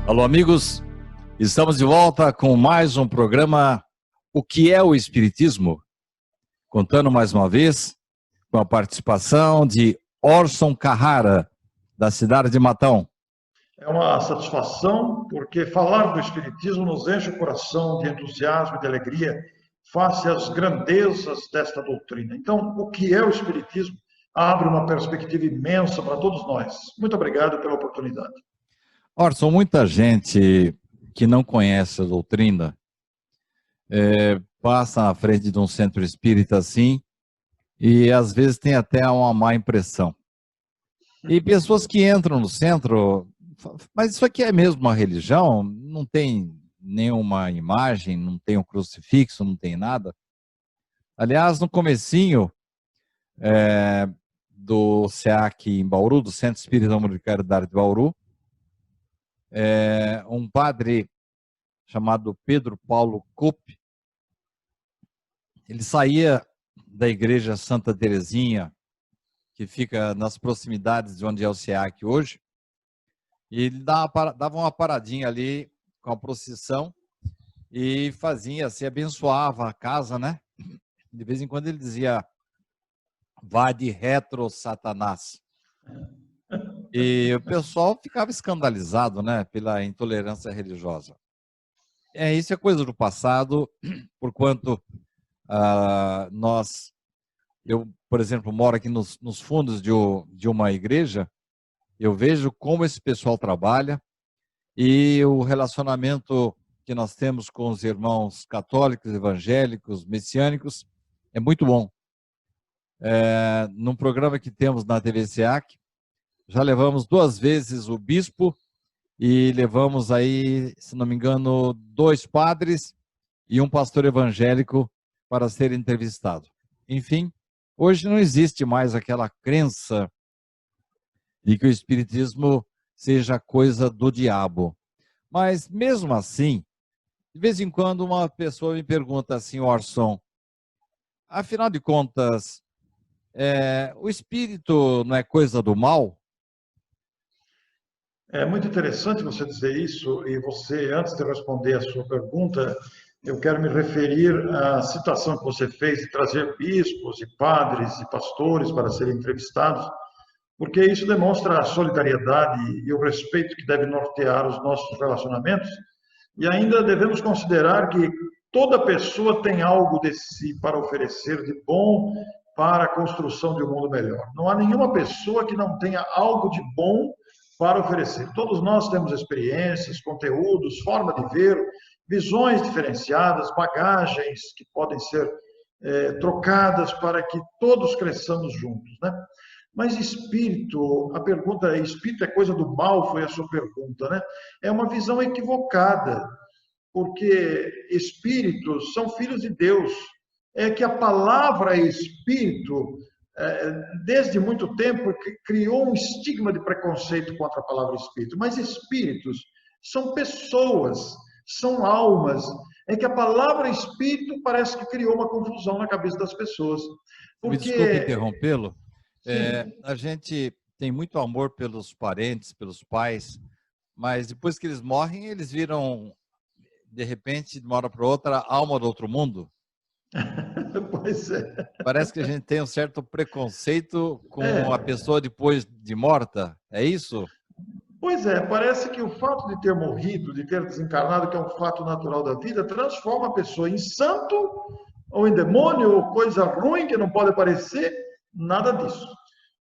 Alô, amigos, estamos de volta com mais um programa O que é o Espiritismo? Contando mais uma vez com a participação de Orson Carrara, da cidade de Matão. É uma satisfação, porque falar do Espiritismo nos enche o coração de entusiasmo e de alegria face às grandezas desta doutrina. Então, o que é o Espiritismo abre uma perspectiva imensa para todos nós. Muito obrigado pela oportunidade. Orson, muita gente que não conhece a doutrina passa na frente de um centro espírita assim e às vezes tem até uma má impressão. E pessoas que entram no centro, mas isso aqui é mesmo uma religião? Não tem nenhuma imagem, não tem um crucifixo, não tem nada. Aliás, no comecinho do SEAC em Bauru, do Centro Espírita Amor de Caridade de Bauru, um padre chamado Pedro Paulo Cope, ele saía da igreja Santa Terezinha, que fica nas proximidades de onde é o SEAC hoje, e ele dava uma paradinha ali com a procissão e fazia, se abençoava a casa, né? De vez em quando ele dizia, vade retro Satanás. E o pessoal ficava escandalizado, né, pela intolerância religiosa. Isso é coisa do passado, porquanto eu, por exemplo, moro aqui nos fundos de uma igreja, eu vejo como esse pessoal trabalha e o relacionamento que nós temos com os irmãos católicos, evangélicos, messiânicos, é muito bom. Num programa que temos na TV SEAC, já levamos 2 vezes o bispo e levamos aí, se não me engano, 2 padres e um pastor evangélico para ser entrevistado. Enfim, hoje não existe mais aquela crença de que o espiritismo seja coisa do diabo. Mas mesmo assim, de vez em quando uma pessoa me pergunta assim, Orson, afinal de contas, o espírito não é coisa do mal? É muito interessante você dizer isso, e você, antes de responder a sua pergunta, eu quero me referir à citação que você fez de trazer bispos e padres e pastores para serem entrevistados, porque isso demonstra a solidariedade e o respeito que deve nortear os nossos relacionamentos, e ainda devemos considerar que toda pessoa tem algo de si para oferecer de bom para a construção de um mundo melhor. Não há nenhuma pessoa que não tenha algo de bom para oferecer. Todos nós temos experiências, conteúdos, forma de ver, visões diferenciadas, bagagens que podem ser trocadas para que todos cresçamos juntos, né? Mas espírito, a pergunta é, espírito é coisa do mal? Foi a sua pergunta, né? É uma visão equivocada, porque espíritos são filhos de Deus. É que a palavra espírito, desde muito tempo, criou um estigma de preconceito contra a palavra espírito. Mas espíritos são pessoas, são almas. É que a palavra espírito parece que criou uma confusão na cabeça das pessoas. Me Porque... desculpe interrompê-lo. A gente tem muito amor pelos parentes, pelos pais, mas depois que eles morrem, eles viram, de repente, de uma hora para outra, alma do outro mundo. Pois é. Parece que a gente tem um certo preconceito com a pessoa depois de morta, é isso? Pois é, parece que o fato de ter morrido, de ter desencarnado, que é um fato natural da vida, transforma a pessoa em santo, ou em demônio, ou coisa ruim que não pode aparecer, nada disso.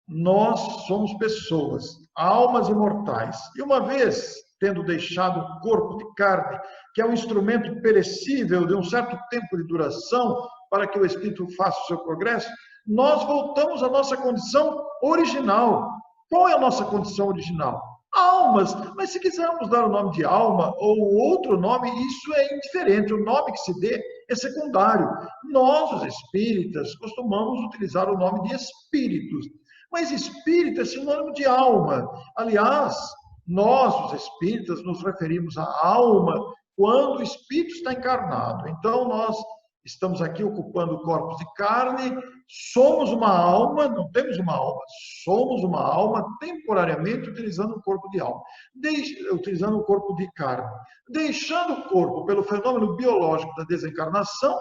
Nós somos pessoas, almas imortais. E uma vez tendo deixado o corpo de carne, que é um instrumento perecível de um certo tempo de duração, para que o espírito faça o seu progresso, nós voltamos à nossa condição original. Qual é a nossa condição original? Almas, mas se quisermos dar o nome de alma ou outro nome, isso é indiferente, o nome que se dê é secundário. Nós, os espíritas, costumamos utilizar o nome de espíritos, mas espírito é sinônimo de alma. Aliás, nós, os espíritas, nos referimos à alma quando o espírito está encarnado. Então, nós estamos aqui ocupando corpos de carne, somos uma alma, não temos uma alma, somos uma alma temporariamente utilizando um corpo de alma, utilizando um corpo de carne. Deixando o corpo pelo fenômeno biológico da desencarnação,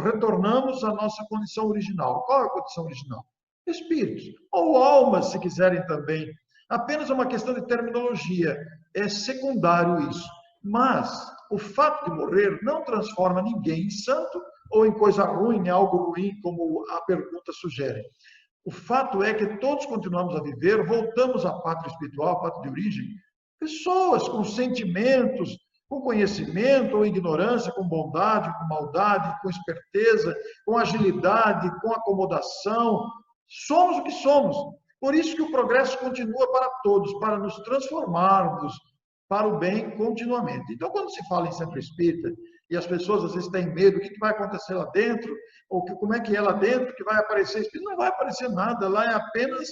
retornamos à nossa condição original. Qual é a condição original? Espíritos, ou almas, se quiserem também. Apenas uma questão de terminologia, é secundário isso. Mas o fato de morrer não transforma ninguém em santo ou em coisa ruim, em algo ruim, como a pergunta sugere. O fato é que todos continuamos a viver, voltamos à pátria espiritual, à pátria de origem, pessoas com sentimentos, com conhecimento ou ignorância, com bondade, com maldade, com esperteza, com agilidade, com acomodação. Somos o que somos. Por isso que o progresso continua para todos, para nos transformarmos para o bem continuamente. Então, quando se fala em centro espírita, e as pessoas às vezes têm medo, o que vai acontecer lá dentro, ou como é que é lá dentro, que vai aparecer espírito, não vai aparecer nada, lá é apenas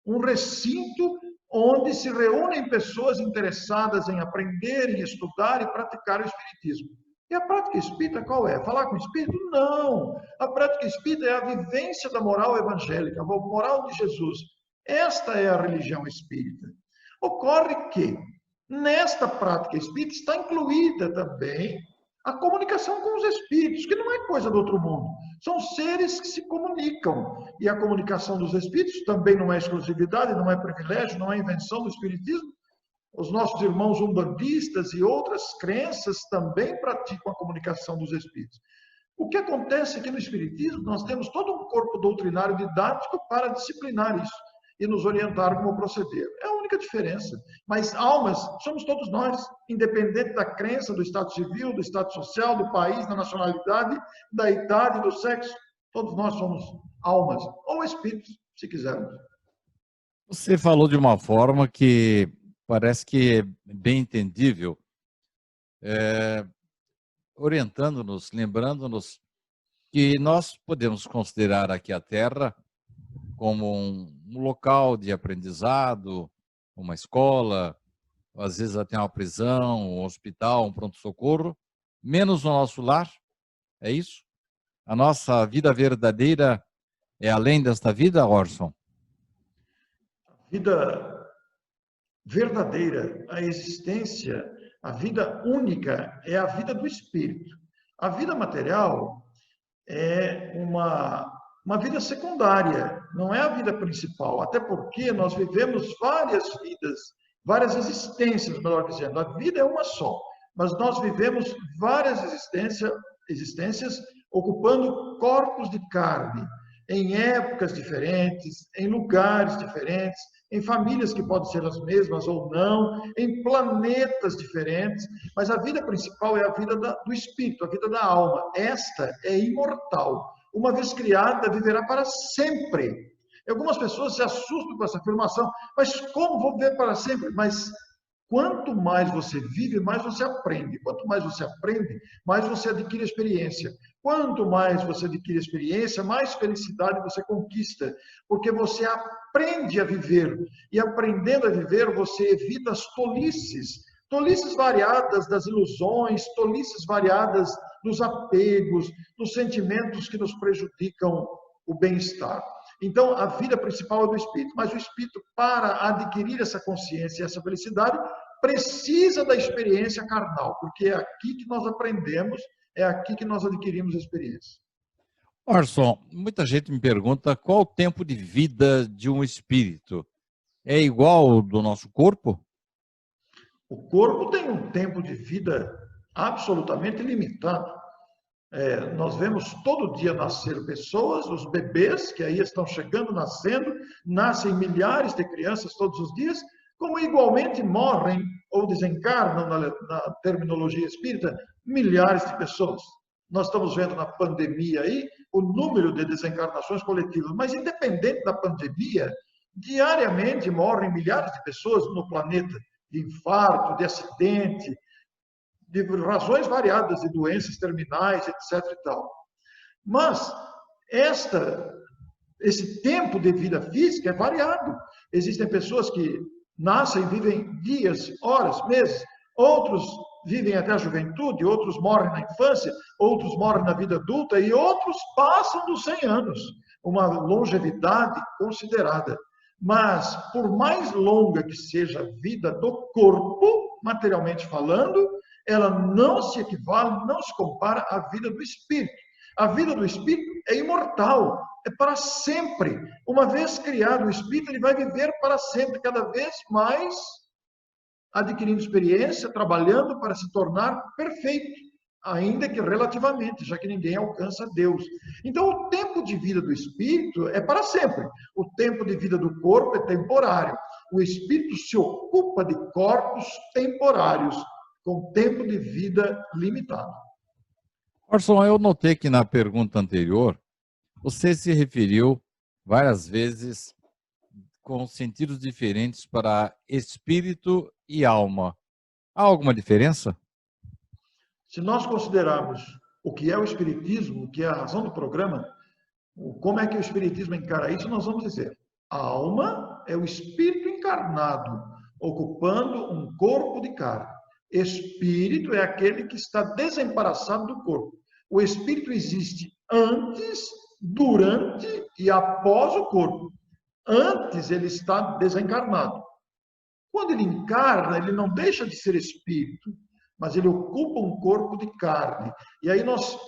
um recinto onde se reúnem pessoas interessadas em aprender, em estudar e praticar o espiritismo. E a prática espírita qual é? Falar com o espírito? Não! A prática espírita é a vivência da moral evangélica, a moral de Jesus. Esta é a religião espírita. Ocorre que, nesta prática espírita, está incluída também a comunicação com os espíritos, que não é coisa do outro mundo. São seres que se comunicam. E a comunicação dos espíritos também não é exclusividade, não é privilégio, não é invenção do espiritismo. Os nossos irmãos umbandistas e outras crenças também praticam a comunicação dos espíritos. O que acontece aqui no espiritismo, nós temos todo um corpo doutrinário didático para disciplinar isso e nos orientar como proceder. É a única diferença. Mas almas somos todos nós, independente da crença, do estado civil, do estado social, do país, da nacionalidade, da idade, do sexo. Todos nós somos almas, ou espíritos, se quisermos. Você falou de uma forma que parece que é bem entendível, orientando-nos, lembrando-nos que nós podemos considerar aqui a Terra como um local de aprendizado, uma escola, às vezes até uma prisão, um hospital, um pronto-socorro, menos o nosso lar, é isso? A nossa vida verdadeira é além desta vida, Orson? A vida verdadeira, a existência, a vida única é a vida do espírito. A vida material é uma vida secundária, não é a vida principal, até porque nós vivemos várias vidas, várias existências, melhor dizendo. A vida é uma só, mas nós vivemos várias existências ocupando corpos de carne, em épocas diferentes, em lugares diferentes, em famílias que podem ser as mesmas ou não, em planetas diferentes, mas a vida principal é a vida do espírito, a vida da alma. Esta é imortal. Uma vez criada, viverá para sempre. Algumas pessoas se assustam com essa afirmação, mas como vou viver para sempre? Mas quanto mais você vive, mais você aprende. Quanto mais você aprende, mais você adquire experiência. Quanto mais você adquire experiência, mais felicidade você conquista, porque você aprende a viver. E aprendendo a viver, você evita as tolices. Tolices variadas das ilusões, tolices variadas dos apegos, dos sentimentos que nos prejudicam o bem-estar. Então, a vida principal é do espírito, mas o espírito, para adquirir essa consciência e essa felicidade, precisa da experiência carnal, porque é aqui que nós aprendemos, é aqui que nós adquirimos a experiência. Orson, muita gente me pergunta qual o tempo de vida de um espírito. É igual ao do nosso corpo? O corpo tem um tempo de vida absolutamente limitado. Nós vemos todo dia nascer pessoas, os bebês que aí estão chegando, nascendo, nascem milhares de crianças todos os dias, como igualmente morrem ou desencarnam, na terminologia espírita, milhares de pessoas. Nós estamos vendo na pandemia aí o número de desencarnações coletivas, mas independente da pandemia, diariamente morrem milhares de pessoas no planeta, de infarto, de acidente, de razões variadas, de doenças terminais, etc. e tal. Mas esse tempo de vida física é variado. Existem pessoas que nascem, vivem dias, horas, meses, outros vivem até a juventude, outros morrem na infância, outros morrem na vida adulta e outros passam dos 100 anos. uma longevidade considerada. Mas, por mais longa que seja a vida do corpo, materialmente falando, ela não se equivale, não se compara à vida do espírito. A vida do espírito é imortal, é para sempre. Uma vez criado o espírito, ele vai viver para sempre, cada vez mais adquirindo experiência, trabalhando para se tornar perfeito, ainda que relativamente, já que ninguém alcança Deus. Então, o tempo de vida do espírito é para sempre. O tempo de vida do corpo é temporário. O espírito se ocupa de corpos temporários, com tempo de vida limitado. Orson, eu notei que na pergunta anterior, você se referiu várias vezes com sentidos diferentes para espírito e alma. Há alguma diferença? Se nós considerarmos o que é o espiritismo, o que é a razão do programa, como é que o espiritismo encara isso, nós vamos dizer: a alma é o espírito encarnado, ocupando um corpo de carne. Espírito é aquele que está desembaraçado do corpo. O espírito existe antes, durante e após o corpo. Antes ele está desencarnado. Quando ele encarna, ele não deixa de ser espírito, mas ele ocupa um corpo de carne. E aí nós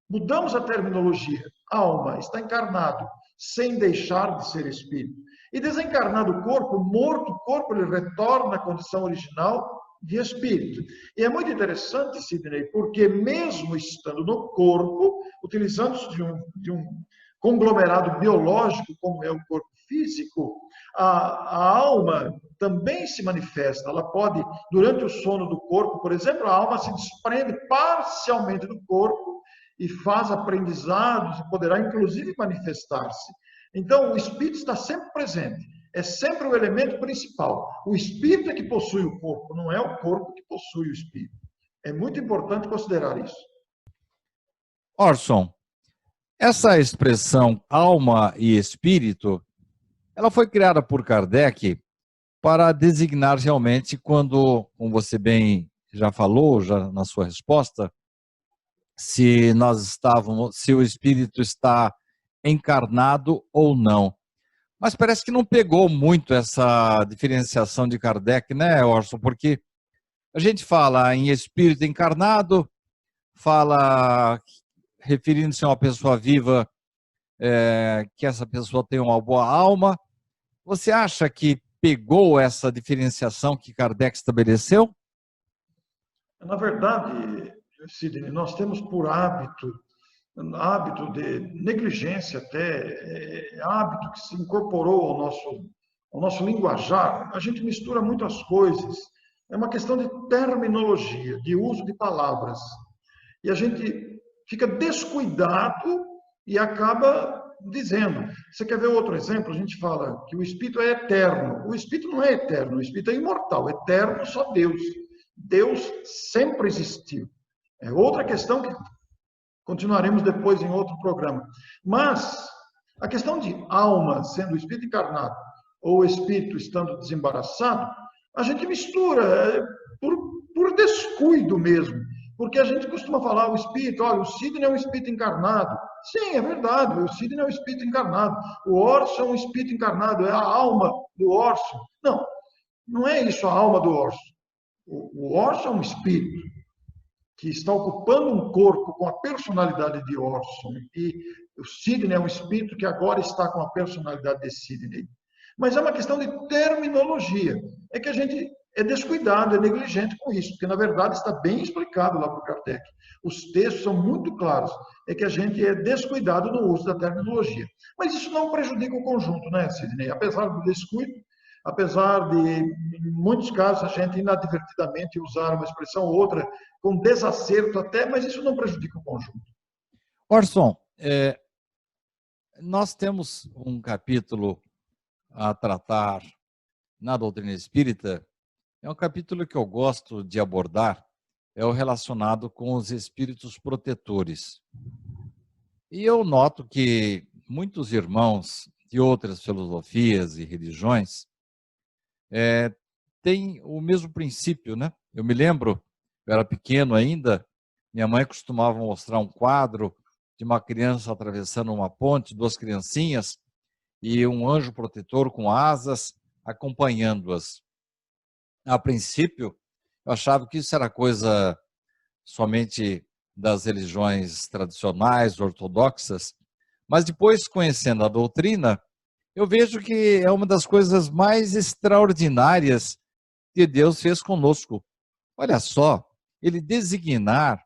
mudamos a terminologia. Alma está encarnado, sem deixar de ser espírito. E desencarnado o corpo, morto o corpo, ele retorna à condição original de espírito. E é muito interessante, Sidney, porque mesmo estando no corpo, utilizando-se de um conglomerado biológico, como é o corpo físico, a alma também se manifesta. Ela pode, durante o sono do corpo, por exemplo, a alma se desprende parcialmente do corpo e faz aprendizados e poderá, inclusive, manifestar-se. Então, o espírito está sempre presente. É sempre o elemento principal. O espírito é que possui o corpo, não é o corpo que possui o espírito. É muito importante considerar isso. Orson, essa expressão alma e espírito, ela foi criada por Kardec para designar realmente quando, como você bem já falou, já na sua resposta, se o espírito está encarnado ou não. Mas parece que não pegou muito essa diferenciação de Kardec, né, Orson? Porque a gente fala em espírito encarnado, fala referindo-se a uma pessoa viva, que essa pessoa tem uma boa alma. Você acha que pegou essa diferenciação que Kardec estabeleceu? Na verdade, Sidney, nós temos por hábito de negligência até, hábito que se incorporou ao nosso linguajar. A gente mistura muitas coisas. É uma questão de terminologia, de uso de palavras. E a gente fica descuidado e acaba dizendo. Você quer ver outro exemplo? A gente fala que o espírito é eterno. O espírito não é eterno, o espírito é imortal. Eterno só Deus. Deus sempre existiu. É outra questão que continuaremos depois em outro programa. Mas a questão de alma sendo o espírito encarnado ou o espírito estando desembaraçado, a gente mistura por descuido mesmo. Porque a gente costuma falar o espírito, olha, o Sidney é um espírito encarnado. Sim, é verdade, o Sidney é um espírito encarnado. O Orson é um espírito encarnado, é a alma do Orson. Não, não é isso a alma do Orson. O Orson é um espírito que está ocupando um corpo com a personalidade de Orson. E o Sidney é um espírito que agora está com a personalidade de Sidney. Mas é uma questão de terminologia. É que a gente é descuidado, é negligente com isso, porque na verdade está bem explicado lá por Kardec. Os textos são muito claros. É que a gente é descuidado no uso da terminologia. Mas isso não prejudica o conjunto, né, Sidney? Apesar do descuido, apesar de, em muitos casos, a gente inadvertidamente usar uma expressão ou outra com desacerto até, mas isso não prejudica o conjunto. Orson, nós temos um capítulo a tratar na doutrina espírita, é um capítulo que eu gosto de abordar, é o relacionado com os espíritos protetores. E eu noto que muitos irmãos de outras filosofias e religiões têm o mesmo princípio, né? Eu me lembro, eu era pequeno ainda, minha mãe costumava mostrar um quadro de uma criança atravessando uma ponte, duas criancinhas, e um anjo protetor com asas acompanhando-as. A princípio, eu achava que isso era coisa somente das religiões tradicionais, ortodoxas, mas depois, conhecendo a doutrina, eu vejo que é uma das coisas mais extraordinárias que Deus fez conosco. Olha só, ele designar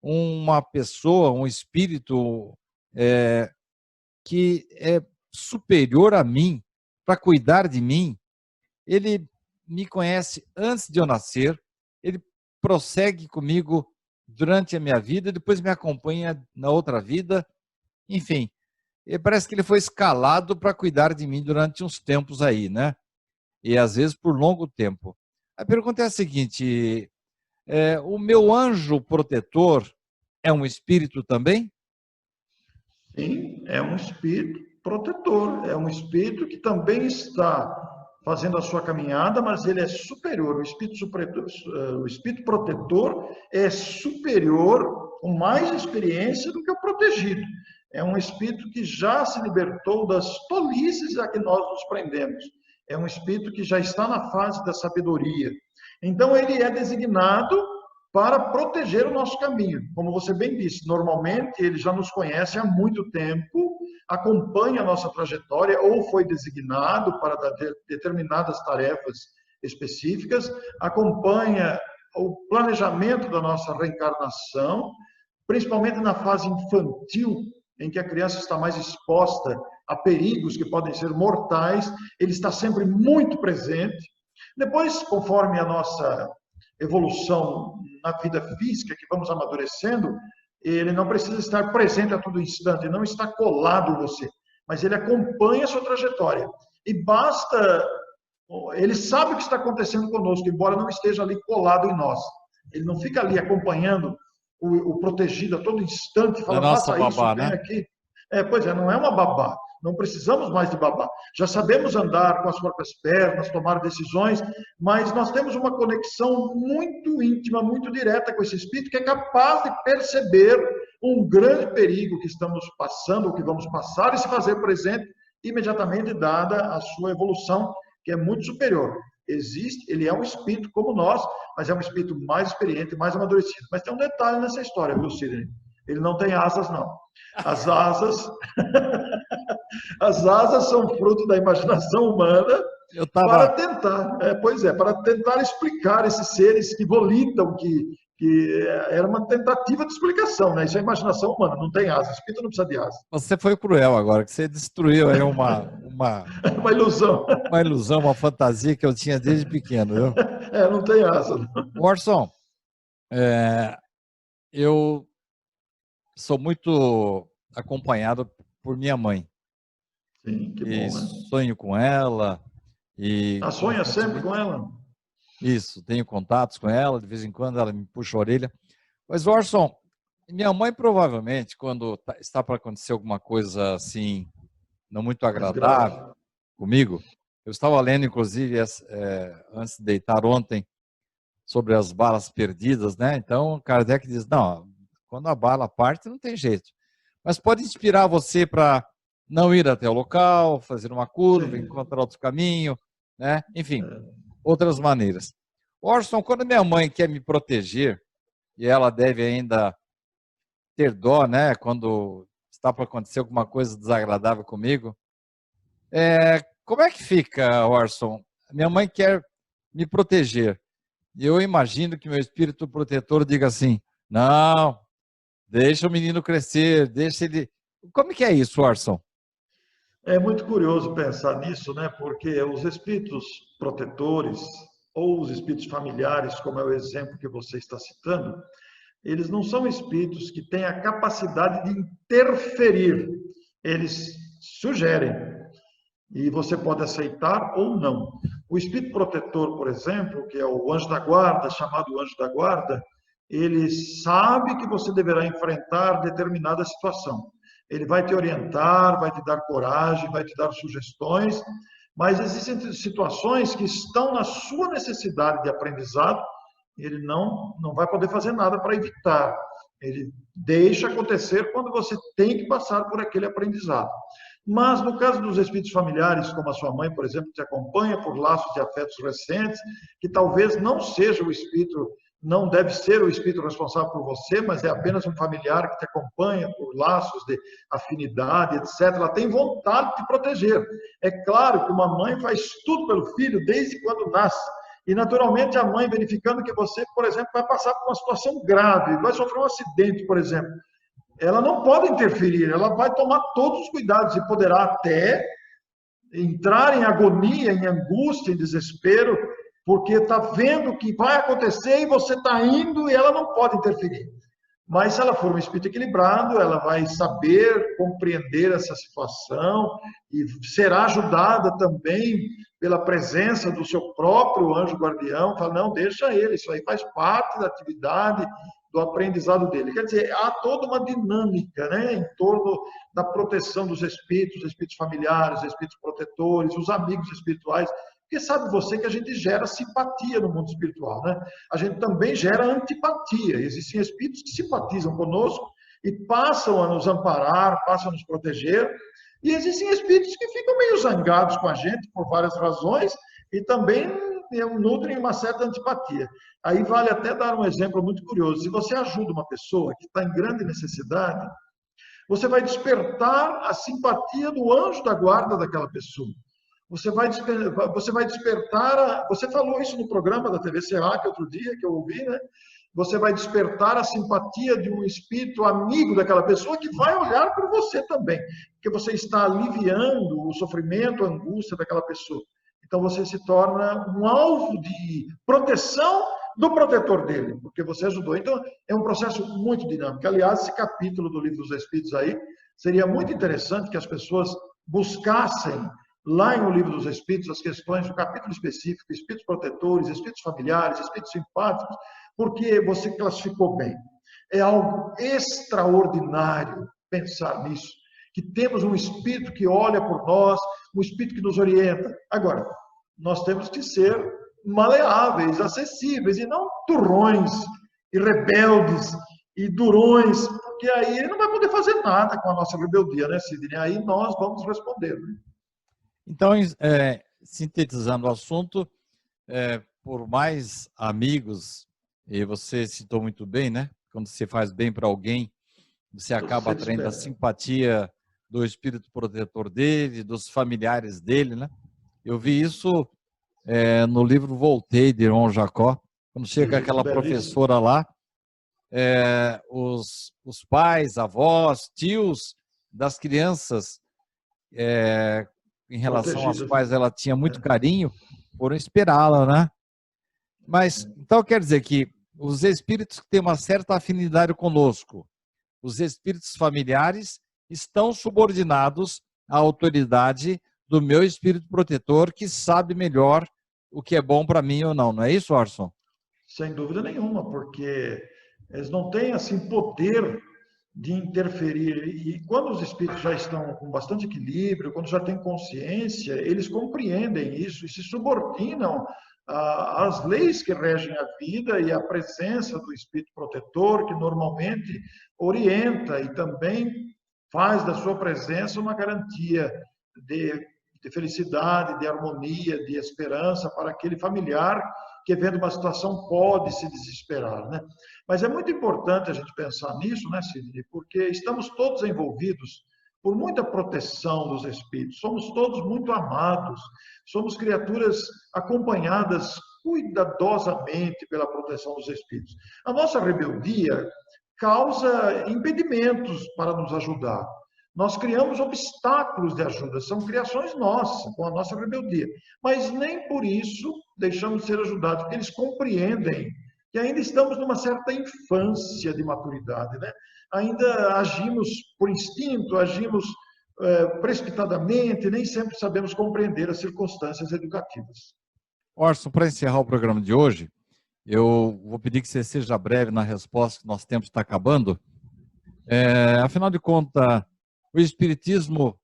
uma pessoa, um espírito que é superior a mim, para cuidar de mim. Ele me conhece antes de eu nascer, ele prossegue comigo durante a minha vida, depois me acompanha na outra vida, enfim. Parece que ele foi escalado para cuidar de mim durante uns tempos aí, né? E às vezes por longo tempo. A pergunta é a seguinte: o meu anjo protetor é um espírito também? Sim, é um espírito protetor, é um espírito que também está fazendo a sua caminhada, mas ele é superior. O espírito protetor é superior, com mais experiência do que o protegido. É um espírito que já se libertou das tolices a que nós nos prendemos. É um espírito que já está na fase da sabedoria. Então, ele é designado para proteger o nosso caminho. Como você bem disse, normalmente ele já nos conhece há muito tempo, acompanha a nossa trajetória ou foi designado para determinadas tarefas específicas, acompanha o planejamento da nossa reencarnação, principalmente na fase infantil, em que a criança está mais exposta a perigos que podem ser mortais, ele está sempre muito presente. Depois, conforme a nossa evolução na vida física, que vamos amadurecendo, ele não precisa estar presente a todo instante, não está colado em você, mas ele acompanha a sua trajetória. E basta, ele sabe o que está acontecendo conosco, embora não esteja ali colado em nós. Ele não fica ali acompanhando o protegido a todo instante, fala, faça isso, babá, vem né? aqui. Pois é, não é uma babá. Não precisamos mais de babá. Já sabemos andar com as próprias pernas, tomar decisões, mas nós temos uma conexão muito íntima, muito direta com esse espírito, que é capaz de perceber um grande perigo que estamos passando, ou que vamos passar, e se fazer presente imediatamente, dada a sua evolução, que é muito superior. Existe, ele é um espírito como nós, mas é um espírito mais experiente, mais amadurecido. Mas tem um detalhe nessa história, viu, Sidney? Ele não tem asas, não. As asas... As asas são fruto da imaginação humana para tentar, para tentar explicar esses seres que volitam, que era uma tentativa de explicação, né? Isso é imaginação humana, não tem asas, espírito não precisa de asas. Você foi cruel agora, que você destruiu aí uma ilusão. Uma ilusão, uma fantasia que eu tinha desde pequeno, viu? Não tem asa. Orson, eu sou muito acompanhado por minha mãe. Sim, que bom, né? Sonho com ela. Sonha sempre com ela? Isso, tenho contatos com ela, de vez em quando ela me puxa a orelha. Mas, Orson, minha mãe provavelmente, quando está para acontecer alguma coisa assim, não muito agradável comigo, eu estava lendo, inclusive, antes de deitar ontem, sobre as balas perdidas, né? Então, Kardec diz, não, quando a bala parte, não tem jeito. Mas pode inspirar você para não ir até o local, fazer uma curva, encontrar outro caminho, né? Enfim, outras maneiras. Orson, quando minha mãe quer me proteger, e ela deve ainda ter dó, né? Quando está para acontecer alguma coisa desagradável comigo, como é que fica, Orson? Minha mãe quer me proteger. E eu imagino que meu espírito protetor diga assim, não, deixa o menino crescer, deixa ele... Como que é isso, Orson? É muito curioso pensar nisso, né? Porque os espíritos protetores ou os espíritos familiares, como é o exemplo que você está citando, eles não são espíritos que têm a capacidade de interferir. Eles sugerem e você pode aceitar ou não. O espírito protetor, por exemplo, que é o anjo da guarda, chamado anjo da guarda, ele sabe que você deverá enfrentar determinada situação. Ele vai te orientar, vai te dar coragem, vai te dar sugestões, mas existem situações que estão na sua necessidade de aprendizado, ele não vai poder fazer nada para evitar. Ele deixa acontecer quando você tem que passar por aquele aprendizado. Mas, no caso dos espíritos familiares, como a sua mãe, por exemplo, que te acompanha por laços de afetos recentes, que talvez não seja o espírito, não deve ser o espírito responsável por você, mas é apenas um familiar que te acompanha por laços de afinidade, etc. Ela tem vontade de te proteger. É claro que uma mãe faz tudo pelo filho desde quando nasce. E, naturalmente, a mãe, verificando que você, por exemplo, vai passar por uma situação grave, vai sofrer um acidente, por exemplo, ela não pode interferir, ela vai tomar todos os cuidados e poderá até entrar em agonia, em angústia, em desespero, porque está vendo o que vai acontecer e você está indo e ela não pode interferir. Mas se ela for um espírito equilibrado, ela vai saber compreender essa situação e será ajudada também pela presença do seu próprio anjo guardião. Fala, não, deixa ele, isso aí faz parte da atividade, do aprendizado dele. Quer dizer, há toda uma dinâmica, né, em torno da proteção dos espíritos familiares, espíritos protetores, os amigos espirituais. Porque sabe você que a gente gera simpatia no mundo espiritual, né? A gente também gera antipatia. Existem espíritos que simpatizam conosco e passam a nos amparar, passam a nos proteger. E existem espíritos que ficam meio zangados com a gente por várias razões e também nutrem uma certa antipatia. Aí vale até dar um exemplo muito curioso. Se você ajuda uma pessoa que está em grande necessidade, você vai despertar a simpatia do anjo da guarda daquela pessoa. Você vai despertar, você falou isso no programa da TV CA, que outro dia que eu ouvi, né? Você vai despertar a simpatia de um espírito amigo daquela pessoa que vai olhar por você também, porque você está aliviando o sofrimento, a angústia daquela pessoa. Então você se torna um alvo de proteção do protetor dele, porque você ajudou. Então é um processo muito dinâmico. Aliás, esse capítulo do Livro dos Espíritos aí, seria muito interessante que as pessoas buscassem lá em O Livro dos Espíritos, as questões do capítulo específico, espíritos protetores, espíritos familiares, espíritos simpáticos, porque você classificou bem. É algo extraordinário pensar nisso, que temos um espírito que olha por nós, um espírito que nos orienta. Agora, nós temos que ser maleáveis, acessíveis, e não turrões, e rebeldes, e durões, porque aí ele não vai poder fazer nada com a nossa rebeldia, né, Sidney? Aí nós vamos responder, né? Então, sintetizando o assunto, por mais amigos, e você citou muito bem, né? Quando você faz bem para alguém, você acaba atraindo a simpatia do espírito protetor dele, dos familiares dele, né? Eu vi isso no livro Voltei, de Irmão Jacó, quando chega aquela professora lá, os pais, avós, tios das crianças, em relação às quais ela tinha muito carinho, foram esperá-la, né? Mas, então quer dizer que os espíritos que têm uma certa afinidade conosco, os espíritos familiares, estão subordinados à autoridade do meu espírito protetor, que sabe melhor o que é bom para mim ou não. Não é isso, Orson? Sem dúvida nenhuma, porque eles não têm, assim, poder de interferir. E quando os espíritos já estão com bastante equilíbrio, quando já têm consciência, eles compreendem isso e se subordinam às leis que regem a vida e à presença do espírito protetor, que normalmente orienta e também faz da sua presença uma garantia de felicidade, de harmonia, de esperança para aquele familiar que, vendo uma situação, pode se desesperar, né? Mas é muito importante a gente pensar nisso, né, Sidney? Porque estamos todos envolvidos por muita proteção dos espíritos, somos todos muito amados, somos criaturas acompanhadas cuidadosamente pela proteção dos espíritos. A nossa rebeldia causa impedimentos para nos ajudar. Nós criamos obstáculos de ajuda, são criações nossas, com a nossa rebeldia. Mas nem por isso deixamos de ser ajudados, porque eles compreendem que ainda estamos numa certa infância de maturidade, né? Ainda agimos por instinto, agimos precipitadamente, nem sempre sabemos compreender as circunstâncias educativas. Orson, para encerrar o programa de hoje, eu vou pedir que você seja breve na resposta, que nosso tempo está acabando. Afinal de contas, o Espiritismo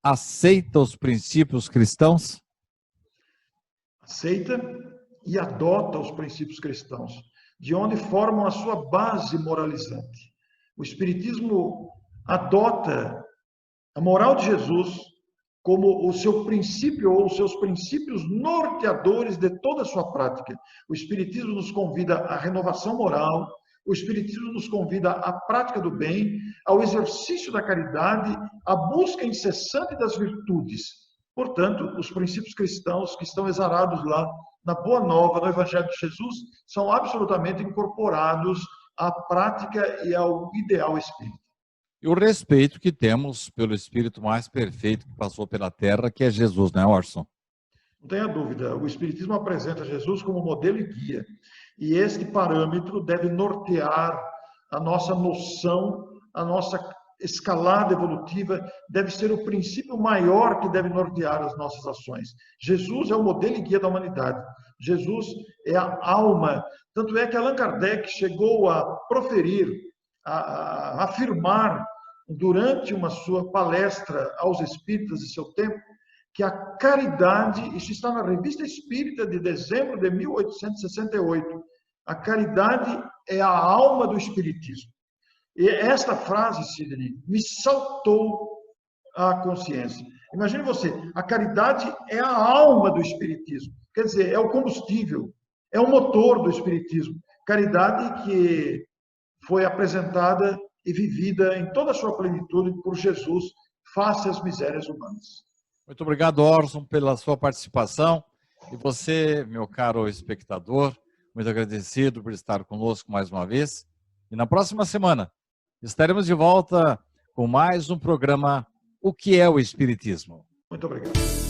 aceita os princípios cristãos? Aceita e adota os princípios cristãos, de onde formam a sua base moralizante. O Espiritismo adota a moral de Jesus como o seu princípio ou os seus princípios norteadores de toda a sua prática. O Espiritismo nos convida à renovação moral, o Espiritismo nos convida à prática do bem, ao exercício da caridade, à busca incessante das virtudes. Portanto, os princípios cristãos que estão exarados lá na Boa Nova, no Evangelho de Jesus, são absolutamente incorporados à prática e ao ideal espírita. E o respeito que temos pelo espírito mais perfeito que passou pela Terra, que é Jesus, né, Orson? Não tenha dúvida, o Espiritismo apresenta Jesus como modelo e guia. E este parâmetro deve nortear a nossa noção, a nossa escalada evolutiva, deve ser o princípio maior que deve nortear as nossas ações. Jesus é o modelo e guia da humanidade. Jesus é a alma. Tanto é que Allan Kardec chegou a proferir, a afirmar, durante uma sua palestra aos espíritas de seu tempo, que a caridade, isso está na Revista Espírita de dezembro de 1868, a caridade é a alma do espiritismo. E esta frase, Sidney, me saltou à consciência. Imagine você, a caridade é a alma do espiritismo, quer dizer, é o combustível, é o motor do espiritismo. Caridade que foi apresentada e vivida em toda a sua plenitude por Jesus face às misérias humanas. Muito obrigado, Orson, pela sua participação. E você, meu caro espectador, muito agradecido por estar conosco mais uma vez. E na próxima semana estaremos de volta com mais um programa O que é o Espiritismo? Muito obrigado.